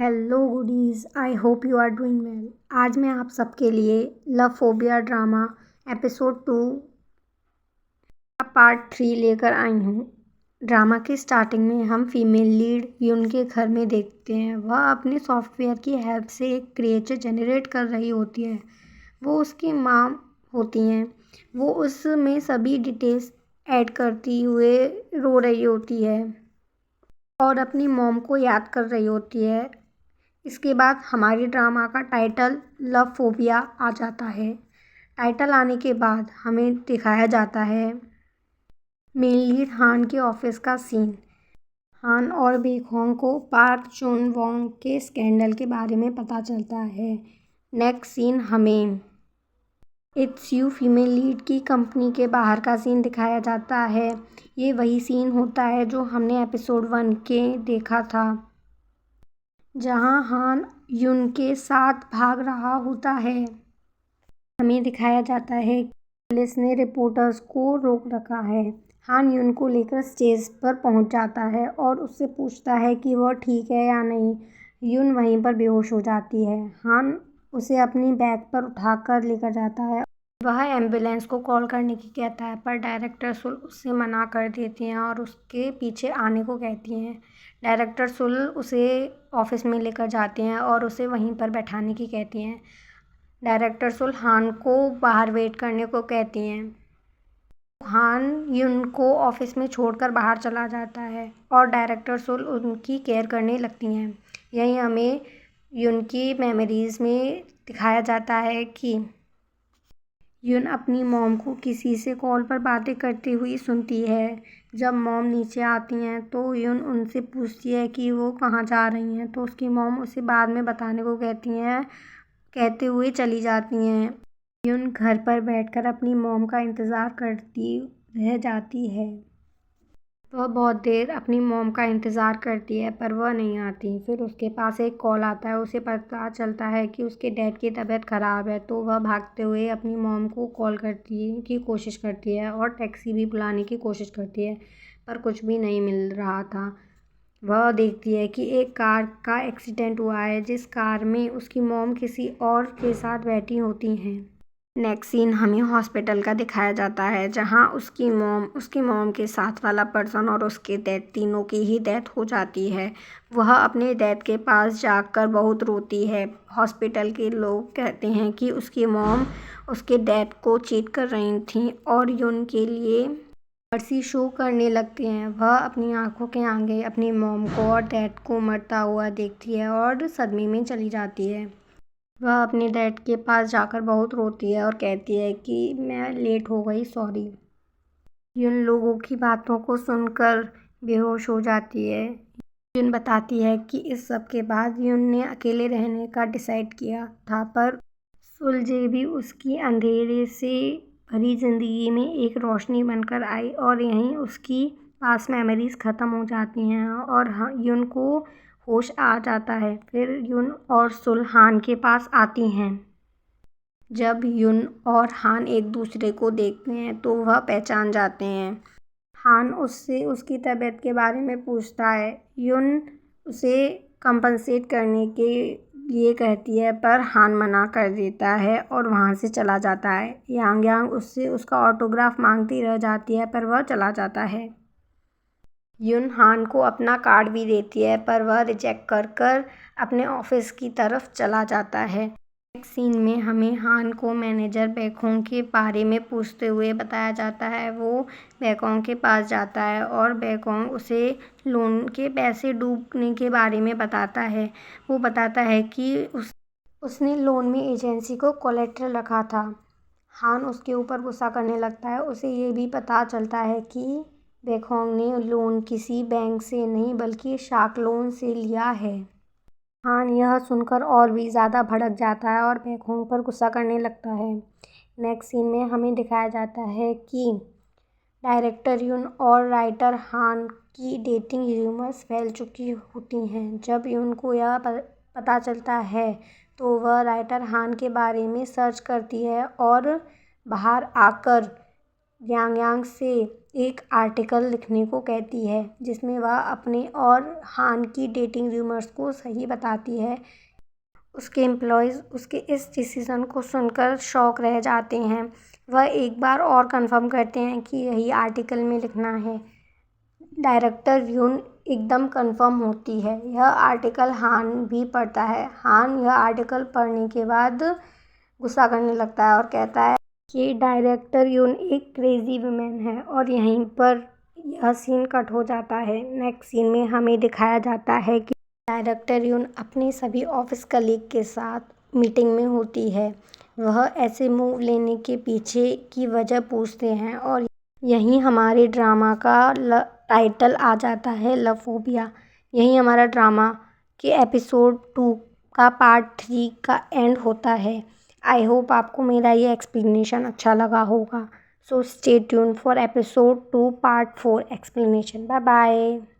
Hello goodies, I hope you are doing well. आज मैं आप सबके लिए लव फोबिया ड्रामा एपिसोड 2 का पार्ट 3 लेकर आई हूँ। ड्रामा की स्टार्टिंग में हम फीमेल लीड यून के घर में देखते हैं। वह अपने सॉफ्टवेयर की हेल्प से एक क्रिएचर जनरेट कर रही होती है। वो उसकी माँ होती हैं। वो उसमें सभी डिटेल्स ऐड करती हुए रो रही होती है और अपनी मॉम को याद कर रही होती है। इसके बाद हमारी ड्रामा का टाइटल लव फोबिया आ जाता है। टाइटल आने के बाद हमें दिखाया जाता है मेन लीड हान के ऑफिस का सीन। हान और बेखोंग को पार्क चुन वोंग के स्कैंडल के बारे में पता चलता है। नेक्स्ट सीन हमें इट्स यू फीमेल लीड की कंपनी के बाहर का सीन दिखाया जाता है। ये वही सीन होता है जो हमने एपिसोड 1 के देखा था, जहां हान युन के साथ भाग रहा होता है। हमें दिखाया जाता है कि पुलिस ने रिपोर्टर्स को रोक रखा है। हान युन को लेकर स्टेज पर पहुंच जाता है और उससे पूछता है कि वह ठीक है या नहीं। युन वहीं पर बेहोश हो जाती है। हान उसे अपनी बैग पर उठाकर लेकर जाता है। वह एम्बुलेंस को कॉल करने की कहता है, पर डायरेक्टर सुल उससे मना कर देती हैं और उसके पीछे आने को कहती हैं। डायरेक्टर सुल उसे ऑफिस में लेकर जाते हैं और उसे वहीं पर बैठाने की कहती हैं। डायरेक्टर सुल हान को बाहर वेट करने को कहती हैं। हान युन को ऑफिस में छोड़कर बाहर चला जाता है और डायरेक्टर सुल उनकी केयर करने लगती हैं। यही हमें युन की मेमोरीज में दिखाया जाता है कि युन अपनी मॉम को किसी से कॉल पर बातें करती हुई सुनती है। जब मॉम नीचे आती हैं तो युन उनसे पूछती है कि वो कहाँ जा रही हैं, तो उसकी मॉम उसे बाद में बताने को कहते हुए चली जाती हैं। युन घर पर बैठकर अपनी मॉम का इंतज़ार करती रह जाती है। वह बहुत देर अपनी मॉम का इंतज़ार करती है पर वह नहीं आती। फिर उसके पास एक कॉल आता है। उसे पता चलता है कि उसके डैड की तबीयत ख़राब है, तो वह भागते हुए अपनी मॉम को कॉल करती की कोशिश करती है और टैक्सी भी बुलाने की कोशिश करती है, पर कुछ भी नहीं मिल रहा था। वह देखती है कि एक कार का एक्सीडेंट हुआ है, जिस कार में उसकी मॉम किसी और के साथ बैठी होती हैं। नेक्स्ट सीन हमें हॉस्पिटल का दिखाया जाता है, जहां उसकी मॉम के साथ वाला पर्सन और उसके डैड, तीनों की ही डेथ हो जाती है। वह अपने डैड के पास जाकर बहुत रोती है। हॉस्पिटल के लोग कहते हैं कि उसकी मॉम उसके डैड को चीट कर रही थी और युन के लिए मर्सी शो करने लगते हैं। वह अपनी आंखों के आगे अपनी मॉम को और डैड को मरता हुआ देखती है और सदमे में चली जाती है। वह अपने डैड के पास जाकर बहुत रोती है और कहती है कि मैं लेट हो गई, सॉरी। युन लोगों की बातों को सुनकर बेहोश हो जाती है। युन बताती है कि इस सब के बाद युन ने अकेले रहने का डिसाइड किया था, पर सुलझे भी उसकी अंधेरे से भरी जिंदगी में एक रोशनी बनकर आई और यहीं उसकी पास मेमोरीज ख़त्म हो जाती हैं और युन को होश आ जाता है। फिर युन और सुल हान के पास आती हैं। जब युन और हान एक दूसरे को देखते हैं तो वह पहचान जाते हैं। हान उससे उसकी तबीयत के बारे में पूछता है। युन उसे कंपनसेट करने के लिए कहती है, पर हान मना कर देता है और वहाँ से चला जाता है। यांग यांग उससे उसका ऑटोग्राफ मांगती रह जाती है, पर वह चला जाता है। युन हान को अपना कार्ड भी देती है, पर वह रिजेक्ट कर अपने ऑफिस की तरफ चला जाता है। नेक्स्ट सीन में हमें हान को मैनेजर बैकोंग के बारे में पूछते हुए बताया जाता है। वो बैकोंग के पास जाता है और बैकोंग उसे लोन के पैसे डूबने के बारे में बताता है। वो बताता है कि उसने लोन में एजेंसी को कोलेट्रल रखा था। हान उसके ऊपर गुस्सा करने लगता है। उसे ये भी पता चलता है कि बैकोंग ने लोन किसी बैंक से नहीं बल्कि शार्क लोन से लिया है। हान यह सुनकर और भी ज़्यादा भड़क जाता है और बैकोंग पर गुस्सा करने लगता है। नेक्स्ट सीन में हमें दिखाया जाता है कि डायरेक्टर युन और राइटर हान की डेटिंग र्यूमर्स फैल चुकी होती हैं। जब युन को यह पता चलता है तो वह राइटर हान के बारे में सर्च करती है और बाहर आकर यांग यांग से एक आर्टिकल लिखने को कहती है जिसमें वह अपने और हान की डेटिंग रूमर्स को सही बताती है। उसके एम्प्लॉयज़ उसके इस डिसीज़न को सुनकर शॉक रह जाते हैं। वह एक बार और कंफर्म करते हैं कि यही आर्टिकल में लिखना है। डायरेक्टर यून एकदम कंफर्म होती है। यह आर्टिकल हान भी पढ़ता है। हान यह आर्टिकल पढ़ने के बाद गुस्सा करने लगता है और कहता है कि डायरेक्टर यून एक क्रेजी वुमेन है। और यहीं पर यह सीन कट हो जाता है। नेक्स्ट सीन में हमें दिखाया जाता है कि डायरेक्टर यून अपने सभी ऑफिस कलीग के साथ मीटिंग में होती है। वह ऐसे मूव लेने के पीछे की वजह पूछते हैं और यहीं हमारे ड्रामा का टाइटल आ जाता है, लवफोबिया। यहीं हमारा ड्रामा के एपिसोड 2 का पार्ट 3 का एंड होता है। आई होप आपको मेरा ये एक्सप्लेनेशन अच्छा लगा होगा। So stay tune for episode 2 part 4 explanation. Bye bye.